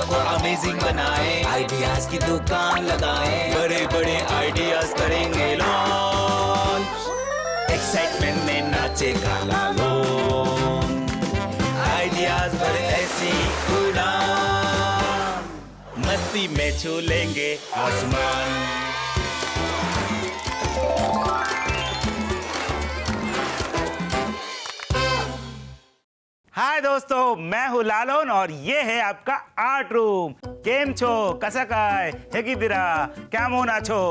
चीजों को अमेजिंग बनाए, आइडियाज की दुकान लगाए, बड़े बड़े आइडियाज करेंगे लॉन्च, एक्साइटमेंट में नाचेगा लालून, आइडियाज भरे ऐसी उड़ान, मस्ती में छू लेंगे आसमान। हाय दोस्तों, मैं हूँ लालन और ये है आपका आर्ट रूम। केम छो, कसकाय, हेगिदिरा, क्या मुँह नाचो?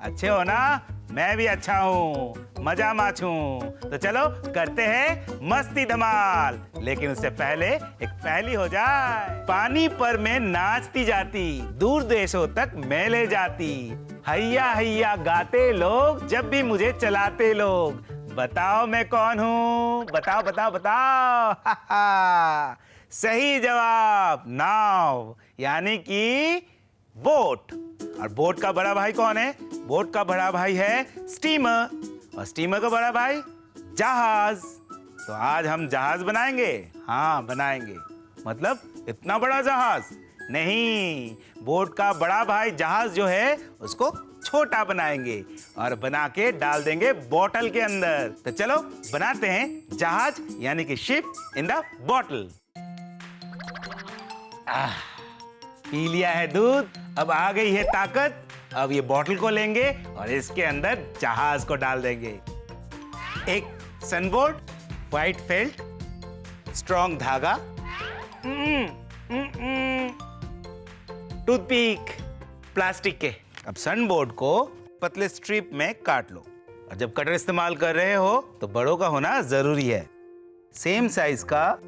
अच्छे हो ना? मैं भी अच्छा हूँ, मजा माचूं। तो चलो करते हैं मस्ती धमाल। लेकिन उससे पहले एक पहेली हो जाए। पानी पर मैं नाचती जाती, दूर देशों तक मैं ले जाती, हैया हैया गाते लोग, जब भी मुझे चलाते लोग। बताओ मैं कौन हूँ? बताओ बताओ बताओ। सही जवाब, नाव, यानी कि बोट। और बोट का बड़ा भाई कौन है? बोट का बड़ा भाई है स्टीमर, और स्टीमर का बड़ा भाई जहाज। तो आज हम जहाज बनाएंगे। हाँ बनाएंगे, मतलब इतना बड़ा जहाज नहीं, बोट का बड़ा भाई जहाज जो है उसको छोटा बनाएंगे और बना के डाल देंगे बोतल के अंदर। तो चलो बनाते हैं जहाज, यानी कि ship in the bottle. P लिया है दूध, अब आ गई है ताकत। अब ये बोतल को लेंगे और इसके अंदर जहाज को डाल देंगे। एक सनबोर्ड, व्हाइट फेल्ट, स्ट्रॉन्ग धागा, टूथपिक प्लास्टिक के। अब सनबोर्ड को पतले स्ट्रिप में काट लो। और जब कटर इस्तेमाल कर रहे हो तो बड़ों का होना जरूरी है। सेम साइज का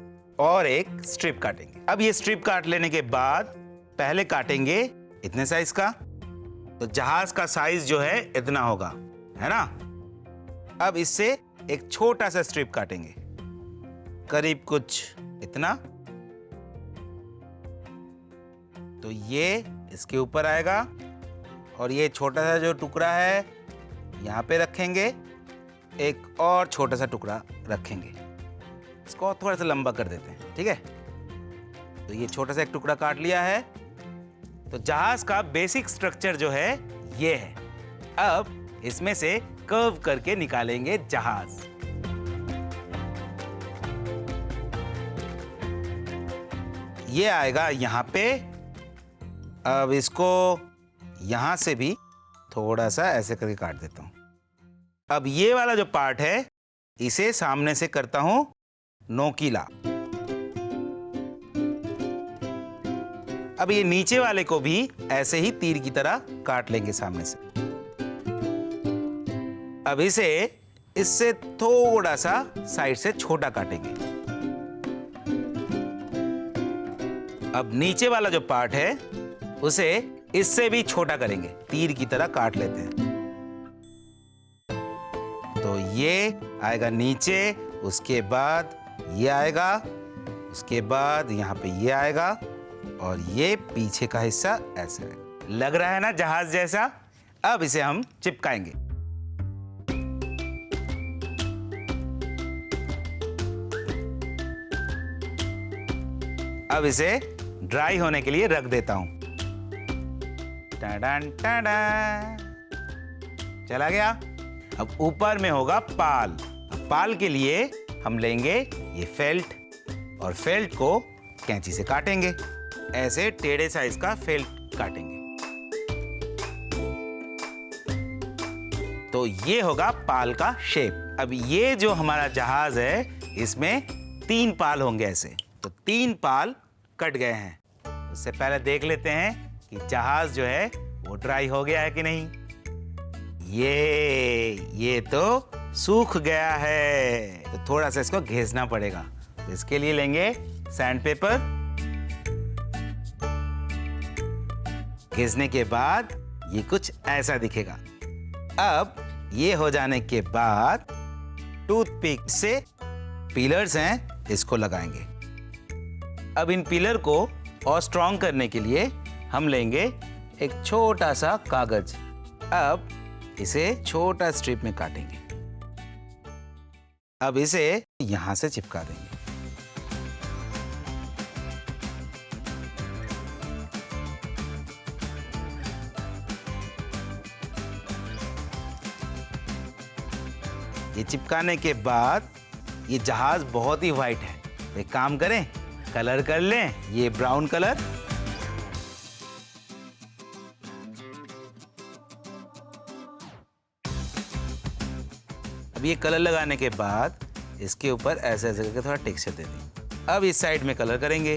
और एक स्ट्रिप काटेंगे। अब ये स्ट्रिप काट लेने के बाद पहले काटेंगे इतने साइज का, तो जहाज का साइज जो है इतना होगा, है ना। अब इससे एक छोटा सा स्ट्रिप काटेंगे, करीब कुछ इतना। तो ये इसके ऊपर आएगा और ये छोटा सा जो टुकड़ा है यहाँ पे रखेंगे, एक और छोटा सा टुकड़ा रखेंगे। इसको थोड़ा सा लंबा कर देते हैं, ठीक है। तो ये छोटा सा एक टुकड़ा काट लिया है। तो जहाज का बेसिक स्ट्रक्चर जो है ये है। अब इसमें से कर्व करके निकालेंगे जहाज। ये आएगा यहाँ पे। अब इसको यहां से भी थोड़ा सा ऐसे करके काट देता हूं। अब ये वाला जो पार्ट है इसे सामने से करता हूं नोकीला। अब ये नीचे वाले को भी ऐसे ही तीर की तरह काट लेंगे सामने से। अब इसे इससे थोड़ा सा साइड से छोटा काटेंगे। अब नीचे वाला जो पार्ट है उसे इससे भी छोटा करेंगे, तीर की तरह काट लेते हैं। तो ये आएगा नीचे, उसके बाद ये आएगा, उसके बाद यहाँ पे ये आएगा और ये पीछे का हिस्सा ऐसा है। लग रहा है ना जहाज जैसा। अब इसे हम चिपकाएंगे। अब इसे ड्राई होने के लिए रख देता हूं। टाडन टाडन, चला गया। अब ऊपर में होगा पाल। अब पाल के लिए हम लेंगे ये फेल्ट और फेल्ट को कैंची से काटेंगे। ऐसे टेढ़े साइज का फेल्ट काटेंगे। तो ये होगा पाल का शेप। अब ये जो हमारा जहाज है इसमें 3 पाल होंगे ऐसे। तो 3 पाल कट गए हैं। उससे पहले देख लेते हैं कि जहाज जो है वो ड्राई हो गया है कि नहीं। ये तो सूख गया है, तो थोड़ा सा इसको घिसना पड़ेगा। तो इसके लिए लेंगे सैंड पेपर। घिसने के बाद ये कुछ ऐसा दिखेगा। अब ये हो जाने के बाद टूथपिक से पिलर्स हैं, इसको लगाएंगे। अब इन पिलर को और स्ट्रॉन्ग करने के लिए हम लेंगे एक छोटा सा कागज। अब इसे छोटा स्ट्रिप में काटेंगे। अब इसे यहां से चिपका देंगे। ये चिपकाने के बाद ये जहाज बहुत ही वाइट है। तो एक काम करें, कलर कर लें, ये ब्राउन कलर। अब ये कलर लगाने के बाद इसके ऊपर ऐसे ऐसे करके थोड़ा टेक्सचर दे दें। अब इस साइड में कलर करेंगे।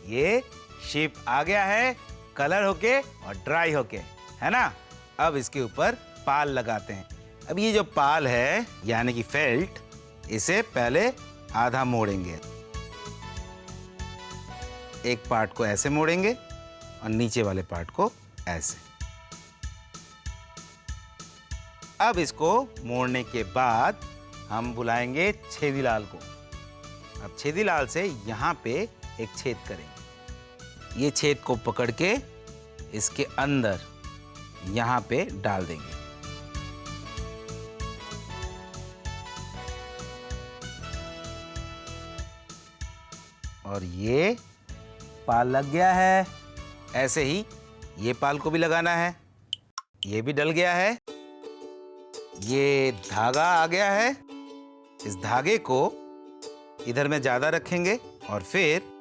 ये शिप आ गया है कलर होके और ड्राई होके, है ना। अब इसके ऊपर पाल लगाते हैं। अब ये जो पाल है यानी कि फेल्ट, इसे पहले आधा मोड़ेंगे। एक पार्ट को ऐसे मोड़ेंगे और नीचे वाले पार्ट को ऐसे। अब इसको मोड़ने के बाद हम बुलाएंगे छेदीलाल को। अब छेदीलाल से यहाँ पे एक छेद करेंगे। ये छेद को पकड़ के इसके अंदर यहाँ पे डाल देंगे। और ये पाल लग गया है। ऐसे ही ये पाल को भी लगाना है। ये भी डल गया है। ये धागा आ गया है। इस धागे को इधर में ज्यादा रखेंगे और फिर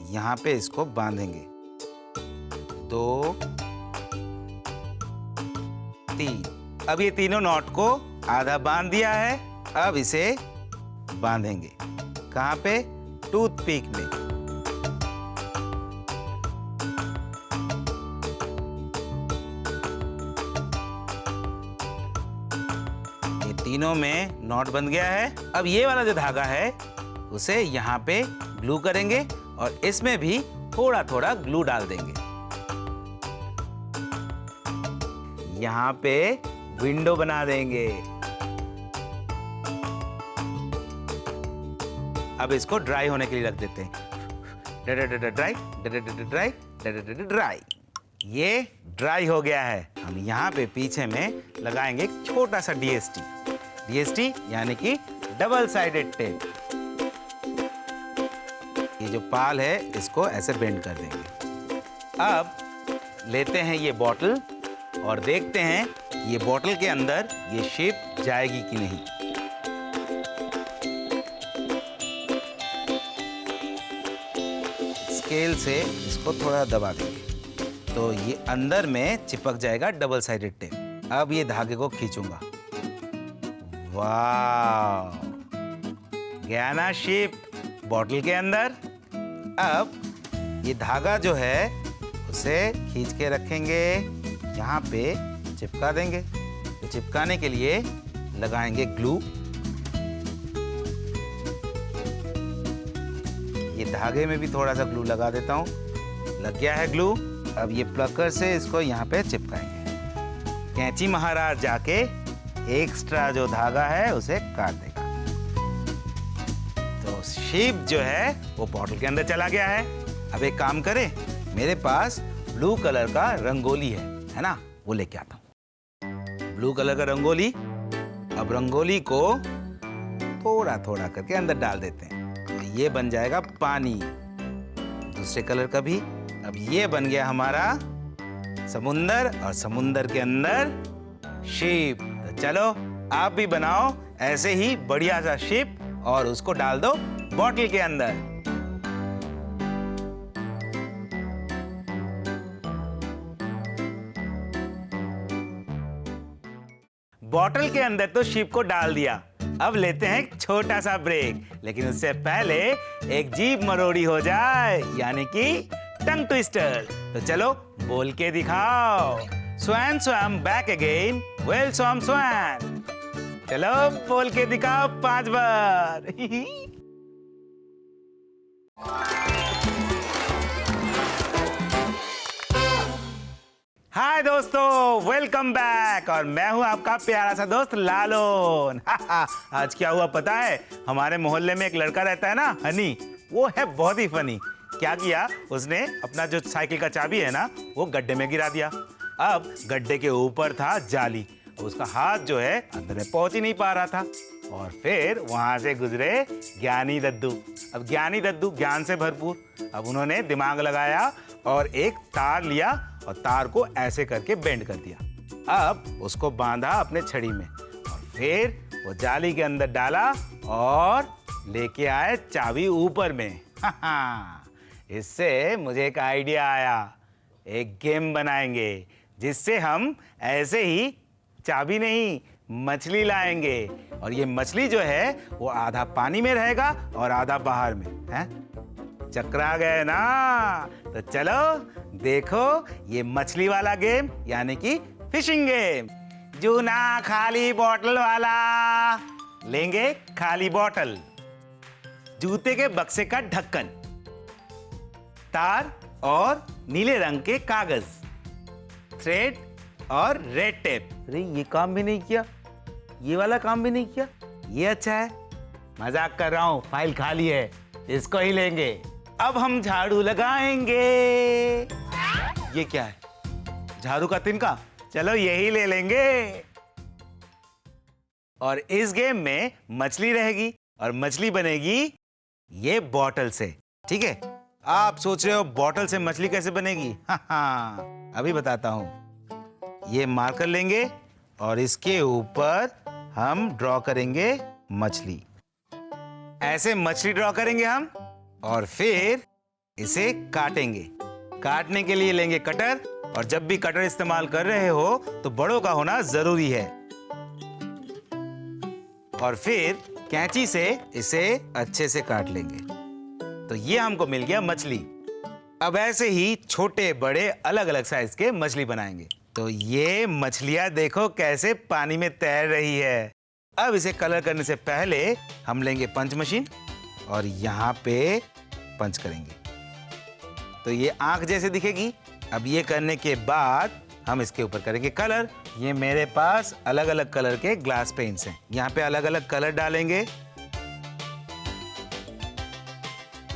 यहाँ पे इसको बांधेंगे। 2 3। अब ये तीनों नॉट को आधा बांध दिया है। अब इसे बांधेंगे कहाँ पे? टूथपिक में। ये तीनों में नॉट बन गया है। अब ये वाला जो धागा है उसे यहाँ पे ग्लू करेंगे और इसमें भी थोड़ा थोड़ा ग्लू डाल देंगे। यहाँ पे विंडो बना देंगे। अब इसको ड्राई होने के लिए रख देते हैं। ड्राई। ये ड्राई हो गया है। हम यहाँ पे पीछे में लगाएंगे एक छोटा सा डीएसटी यानी कि डबल साइडेड टेप। ये जो पाल है इसको ऐसे बेंड कर देंगे। अब लेते हैं ये बॉटल और देखते हैं ये बॉटल के अंदर ये शेप जाएगी कि नहीं। स्केल से इसको थोड़ा दबा देंगे तो ये अंदर में चिपक जाएगा डबल साइडेड टेप। अब ये धागे को खींचूंगा। वाह, गया ना शेप बॉटल के अंदर। अब ये धागा जो है उसे खींच के रखेंगे, यहाँ पे चिपका देंगे। तो चिपकाने के लिए लगाएंगे ग्लू। ये धागे में भी थोड़ा सा ग्लू लगा देता हूँ। लग गया है ग्लू। अब ये प्लकर से इसको यहाँ पे चिपकाएंगे। कैंची महाराज जाके एक्स्ट्रा जो धागा है उसे काट देगा। तो शेप जो है वो बॉटल के अंदर चला गया है। अब एक काम करें, मेरे पास ब्लू कलर का रंगोली है ना, वो लेके आता हूँ। ब्लू कलर का रंगोली। अब रंगोली को थोड़ा थोड़ा करके अंदर डाल देते हैं। तो ये बन जाएगा पानी। दूसरे कलर का भी। अब ये बन गया हमारा समुंदर और समुंदर के अंदर शिप। तो चलो आप भी बनाओ ऐसे ही बढ़िया सा शिप और उसको डाल दो बॉटल के अंदर। बॉटल के अंदर तो शिप को डाल दिया। अब लेते हैं एक छोटा सा ब्रेक, लेकिन उससे पहले एक जीभ मरोड़ी हो जाए यानी कि टंग ट्विस्टर। तो चलो बोल के दिखाओ। Swan swum back again, well swum swan. चलो बोल के दिखाओ 5 बार। हाय दोस्तों, वेलकम बैक। और मैं हूं आपका प्यारा सा दोस्त लालोन। आज क्या हुआ पता है? हमारे मोहल्ले में एक लड़का रहता है ना, हनी। वो है बहुत ही फनी। क्या किया उसने? अपना जो साइकिल का चाबी है ना, वो गड्ढे में गिरा दिया। अब गड्ढे के ऊपर था जाली। उसका हाथ जो है अंदर में पहुंच ही नहीं पा रहा था। और फिर वहां से गुजरे ज्ञानी दद्दू। अब ज्ञानी दद्दू ज्ञान से भरपूर। अब उन्होंने दिमाग लगाया और एक तार लिया और तार को ऐसे करके बेंड कर दिया। अब उसको बांधा अपने छड़ी में और फिर वो जाली के अंदर डाला और लेके आए चाबी ऊपर में। इससे मुझे एक आइडिया आया। एक गेम बनाएंगे जिससे हम ऐसे ही चाबी नहीं मछली लाएंगे और ये मछली जो है वो आधा पानी में रहेगा और आधा बाहर में है। चकरा गए ना? तो चलो देखो ये मछली वाला गेम यानी कि फिशिंग गेम। जूना खाली बोतल वाला। लेंगे खाली बोतल, जूते के बक्से का ढक्कन, तार और नीले रंग के कागज, थ्रेड और रेड टेप। अरे ये काम भी नहीं किया, ये वाला काम भी नहीं किया। ये अच्छा है, मजाक कर रहा हूं, फाइल खाली है, इसको ही लेंगे। अब हम झाड़ू लगाएंगे। ये क्या है? झाड़ू का तिनका? चलो यही ले लेंगे। और इस गेम में मछली रहेगी और मछली बनेगी ये बॉटल से। ठीक है? आप सोच रहे हो बॉटल से मछली कैसे बनेगी? हाँ, अभी बताता हूं। ये मार्कर लेंगे और इसके ऊपर हम ड्रॉ करेंगे मछली। ऐसे मछली ड्रॉ करेंगे हम और फिर इसे काटेंगे। काटने के लिए लेंगे कटर और जब भी कटर इस्तेमाल कर रहे हो तो बड़ों का होना जरूरी है। और फिर कैंची से इसे अच्छे से काट लेंगे। तो ये हमको मिल गया मछली। अब ऐसे ही छोटे बड़े अलग अलग साइज के मछली बनाएंगे। तो ये मछलियां देखो कैसे पानी में तैर रही है। अब इसे कलर करने से पहले हम लेंगे पंच मशीन और यहाँ पे पंच करेंगे तो ये आंख जैसे दिखेगी। अब ये करने के बाद हम इसके ऊपर करेंगे कलर। ये मेरे पास अलग अलग कलर के ग्लास पेंट्स हैं। यहाँ पे अलग अलग कलर डालेंगे।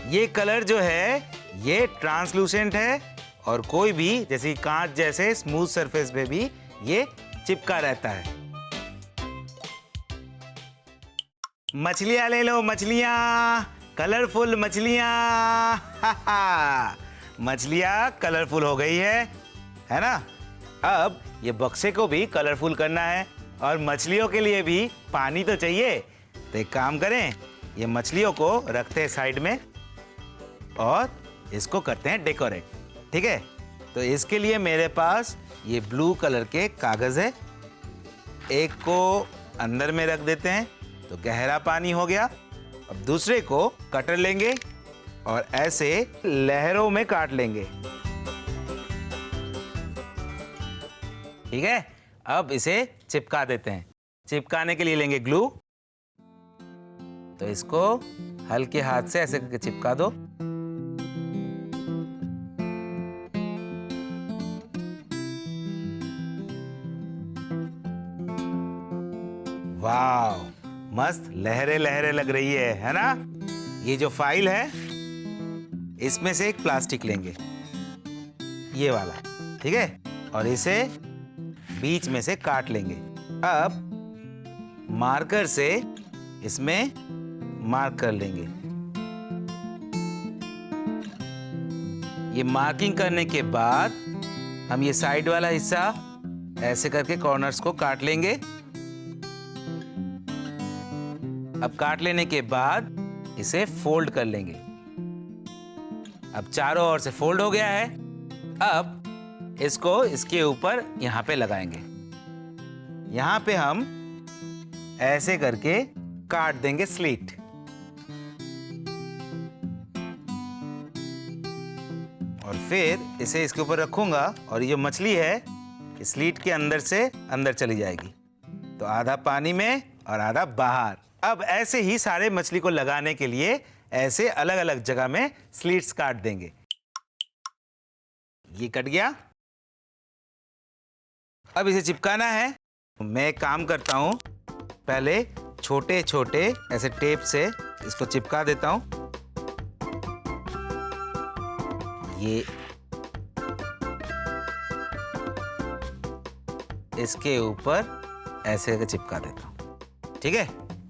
ये कलर जो है ये ट्रांसलूसेंट है और कोई भी जैसे कांच जैसे स्मूथ सरफेस पे भी ये चिपका रहता है। मछलियां ले लो, मछलियां, कलरफुल मछलियां। मछलियां कलरफुल हो गई है ना? अब ये बक्से को भी कलरफुल करना है और मछलियों के लिए भी पानी तो चाहिए। तो एक काम करें, ये मछलियों को रखते हैं साइड में और इसको करते हैं डेकोरेट। ठीक है? तो इसके लिए मेरे पास ये ब्लू कलर के कागज है। एक को अंदर में रख देते हैं तो गहरा पानी हो गया। अब दूसरे को कटर लेंगे और ऐसे लहरों में काट लेंगे। ठीक है? अब इसे चिपका देते हैं। चिपकाने के लिए लेंगे ग्लू। तो इसको हल्के हाथ से ऐसे करके चिपका दो। वाव, मस्त लहरें लहरें लग रही है ना? ये जो फाइल है इसमें से एक प्लास्टिक लेंगे, ये वाला। ठीक है? और इसे बीच में से काट लेंगे। अब मार्कर से इसमें मार्क कर लेंगे। ये मार्किंग करने के बाद हम ये साइड वाला हिस्सा ऐसे करके कॉर्नर्स को काट लेंगे। अब काट लेने के बाद इसे फोल्ड कर लेंगे। अब चारों ओर से फोल्ड हो गया है। अब इसको इसके ऊपर यहाँ पे लगाएंगे। यहाँ पे हम ऐसे करके काट देंगे स्लिट। और फिर इसे इसके ऊपर रखूंगा और ये मछली है स्लिट के अंदर से अंदर चली जाएगी। तो आधा पानी में और आधा बाहर। अब ऐसे ही सारे मछली को लगाने के लिए ऐसे अलग अलग जगह में स्लिट्स काट देंगे। ये कट गया। अब इसे चिपकाना है। मैं एक काम करता हूं, पहले छोटे छोटे ऐसे टेप से इसको चिपका देता हूं। ये इसके ऊपर ऐसे करके चिपका देता हूं। ठीक है?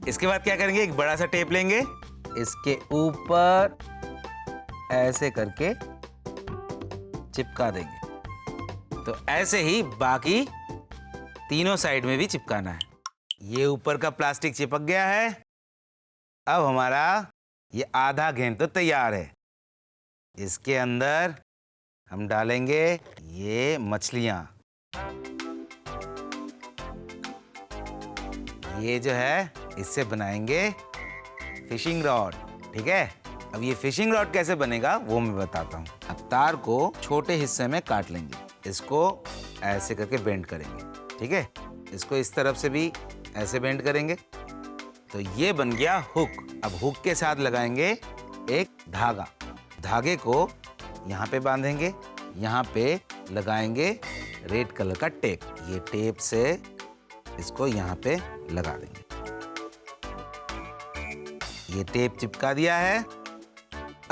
इसके बाद क्या करेंगे, एक बड़ा सा टेप लेंगे, इसके ऊपर ऐसे करके चिपका देंगे। तो ऐसे ही बाकी तीनों साइड में भी चिपकाना है। ये ऊपर का प्लास्टिक चिपक गया है। अब हमारा ये आधा गेंद तो तैयार है। इसके अंदर हम डालेंगे ये मछलियाँ। ये जो है इससे बनाएंगे फिशिंग रॉड, ठीक है। अब ये फिशिंग रॉड कैसे बनेगा वो मैं बताता हूँ। अब तार को छोटे हिस्से में काट लेंगे, इसको ऐसे करके बेंड करेंगे, ठीक है। इसको इस तरफ से भी ऐसे बेंड करेंगे। तो ये बन गया हुक। अब हुक के साथ लगाएंगे एक धागा। धागे को यहाँ पे बांधेंगे, यहाँ पे लगाएंगे रेड कलर का टेप। ये टेप से इसको यहाँ पे लगा देंगे। ये टेप चिपका दिया है।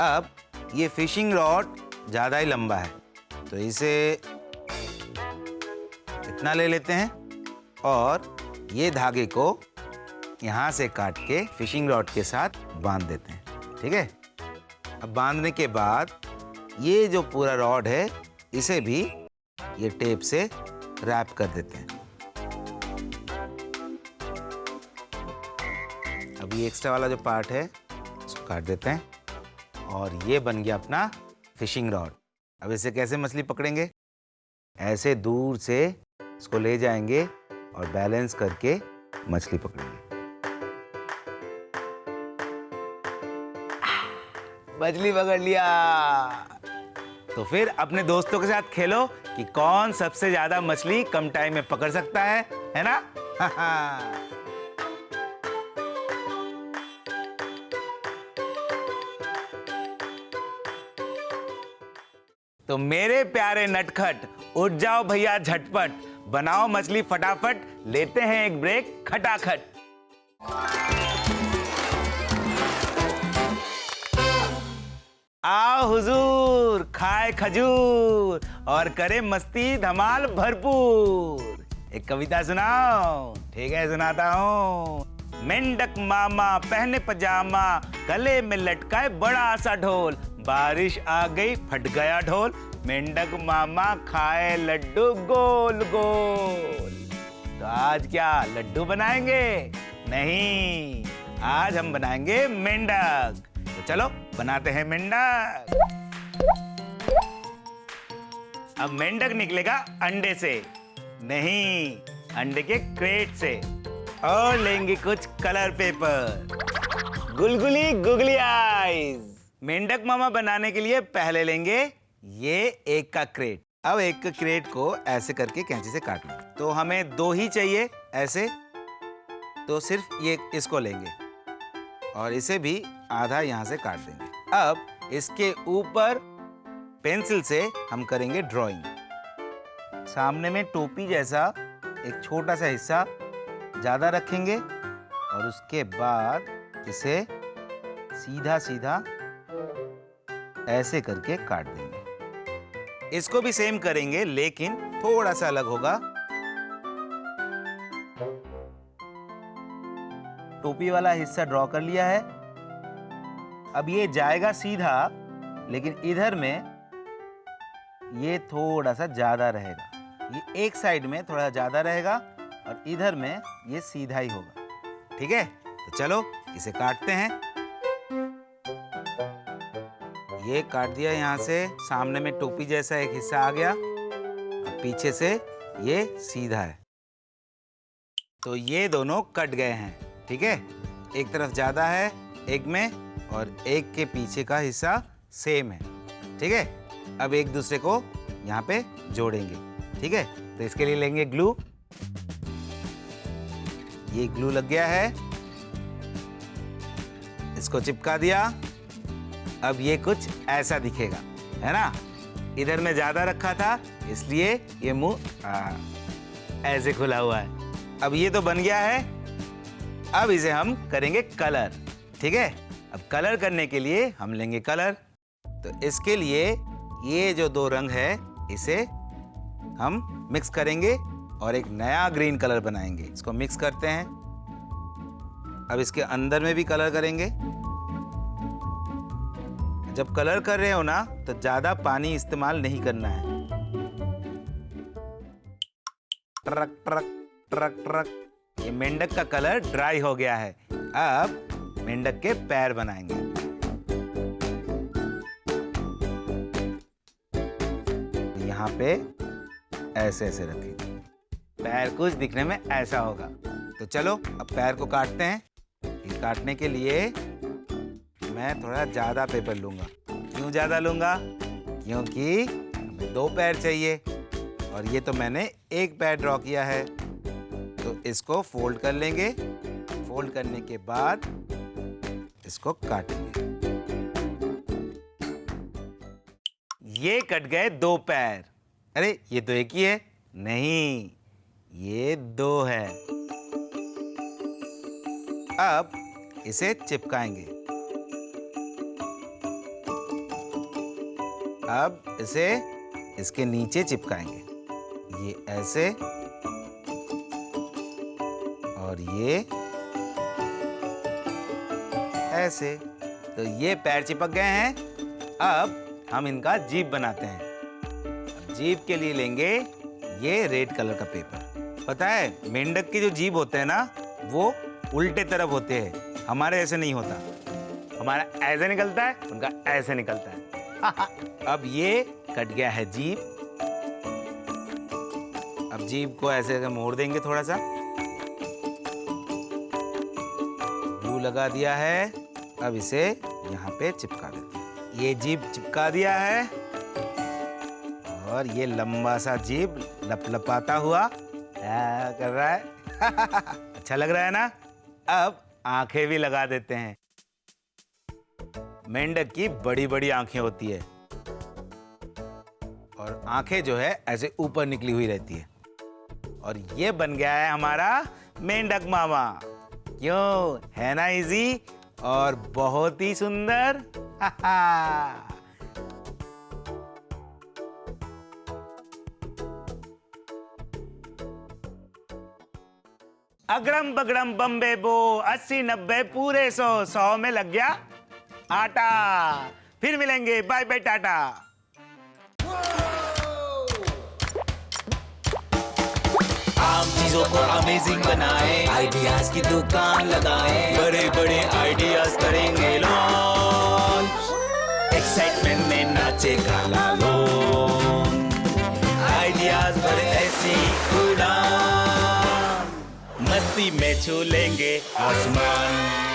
अब ये फिशिंग रॉड ज़्यादा ही लंबा है, तो इसे इतना ले लेते हैं और ये धागे को यहाँ से काट के फिशिंग रॉड के साथ बांध देते हैं, ठीक है। अब बांधने के बाद ये जो पूरा रॉड है इसे भी ये टेप से रैप कर देते हैं। अब ये एक्स्ट्रा वाला जो पार्ट है उसको काट देते हैं और ये बन गया अपना फिशिंग रॉड। अब इसे कैसे मछली पकड़ेंगे? ऐसे दूर से इसको ले जाएंगे और बैलेंस करके मछली पकड़ेंगे। मछली पकड़ लिया। तो फिर अपने दोस्तों के साथ खेलो कि कौन सबसे ज्यादा मछली कम टाइम में पकड़ सकता है ना? तो मेरे प्यारे नटखट, उठ जाओ भैया झटपट, बनाओ मछली फटाफट, लेते हैं एक ब्रेक खटाखट। आओ हुजूर, खाए खजूर और करे मस्ती धमाल भरपूर। एक कविता सुनाओ? ठीक है, सुनाता हूँ। मेंढक मामा पहने पजामा, गले में लटकाए बड़ा सा ढोल, बारिश आ गई फट गया ढोल, मेंढक मामा खाए लड्डू गोल गोल। तो आज क्या लड्डू बनाएंगे? नहीं, आज हम बनाएंगे मेंढक। तो चलो बनाते हैं मेंढक। अब मेंढक निकलेगा अंडे से, नहीं अंडे के क्रेट से। और लेंगे कुछ कलर पेपर, गुलगुली गुगली आईज। मेंढक मामा बनाने के लिए पहले लेंगे ये एक का क्रेट। अब एक का क्रेट को ऐसे करके कैंची से काट लेंगे। तो हमें दो ही चाहिए ऐसे, तो सिर्फ ये इसको लेंगे और इसे भी आधा यहाँ से काट देंगे। अब इसके ऊपर पेंसिल से हम करेंगे ड्राइंग। सामने में टोपी जैसा एक छोटा सा हिस्सा ज़्यादा रखेंगे और उसके बाद इसे सीधा सीधा ऐसे करके काट देंगे। इसको भी सेम करेंगे लेकिन थोड़ा सा अलग होगा। टोपी वाला हिस्सा ड्रॉ कर लिया है। अब ये जाएगा सीधा, लेकिन इधर में ये थोड़ा सा ज्यादा रहेगा। ये एक साइड में थोड़ा ज्यादा रहेगा और इधर में ये सीधा ही होगा, ठीक है। तो चलो इसे काटते हैं। ये काट दिया, यहाँ से सामने में टोपी जैसा एक हिस्सा आ गया, अब पीछे से ये सीधा है। तो ये दोनों कट गए हैं, ठीक है। एक तरफ ज्यादा है एक में और एक के पीछे का हिस्सा सेम है, ठीक है। अब एक दूसरे को यहाँ पे जोड़ेंगे, ठीक है। तो इसके लिए लेंगे ग्लू। ये ग्लू लग गया है, इसको चिपका दिया। अब ये कुछ ऐसा दिखेगा, है ना। इधर में ज्यादा रखा था इसलिए ये मुंह ऐसे खुला हुआ है। अब ये तो बन गया है। अब इसे हम करेंगे कलर, ठीक है। अब कलर करने के लिए हम लेंगे कलर। तो इसके लिए ये जो दो रंग है इसे हम मिक्स करेंगे और एक नया ग्रीन कलर बनाएंगे। इसको मिक्स करते हैं। अब इसके अंदर में भी कलर करेंगे। जब कलर कर रहे हो ना तो ज्यादा पानी इस्तेमाल नहीं करना है। Truck truck truck truck. ये मेंढक का कलर ड्राई हो गया है। अब मेंढक के पैर बनाएंगे। यहाँ पे ऐसे ऐसे रखेंगे। पैर कुछ दिखने में ऐसा होगा। तो चलो अब पैर को काटते हैं। ये काटने के लिए मैं थोड़ा ज्यादा पेपर लूंगा। क्यों ज्यादा लूंगा? क्योंकि हमें 2 पैर चाहिए और ये तो मैंने 1 पैर ड्रॉ किया है। तो इसको फोल्ड कर लेंगे। फोल्ड करने के बाद इसको काटेंगे। ये कट गए 2 पैर। अरे ये तो एक ही है। नहीं, ये 2 है। अब इसे चिपकाएंगे। अब इसे इसके नीचे चिपकाएंगे। ये ऐसे और ये ऐसे। तो ये पैर चिपक गए हैं। अब हम इनका जीभ बनाते हैं। अब जीभ के लिए लेंगे ये रेड कलर का पेपर। पता है मेंढक के जो जीभ होते हैं ना, वो उल्टे तरफ होते हैं। हमारे ऐसे नहीं होता। हमारा ऐसे निकलता है, उनका ऐसे निकलता है। अब ये कट गया है जीभ। अब जीभ को ऐसे ऐसे मोड़ देंगे थोड़ा सा। ग्लू लगा दिया है। अब इसे यहाँ पे चिपका देते हैं। ये जीभ चिपका दिया है और ये लंबा सा जीभ लपलपाता हुआ कर रहा है। अच्छा लग रहा है ना? अब आंखें भी लगा देते हैं। मेंढक की बड़ी बड़ी आंखें होती है और आंखें जो है ऐसे ऊपर निकली हुई रहती है। और ये बन गया है हमारा मेंढक मामा। क्यों? है ना इजी और बहुत ही सुंदर। अगड़म बगड़म बम्बे बो 80 90 पूरे 100 में लग गया आटा। फिर मिलेंगे। Bye bye tata. आम चीजों को अमेजिंग बनाए, आइडियाज की दुकान लगाए, बड़े बड़े आइडियाज करेंगे लॉन्च। एक्साइटमेंट में नाचेगा लालून, आइडियाज भरे ऐसी उड़ान, मस्ती में छू लेंगे आसमान।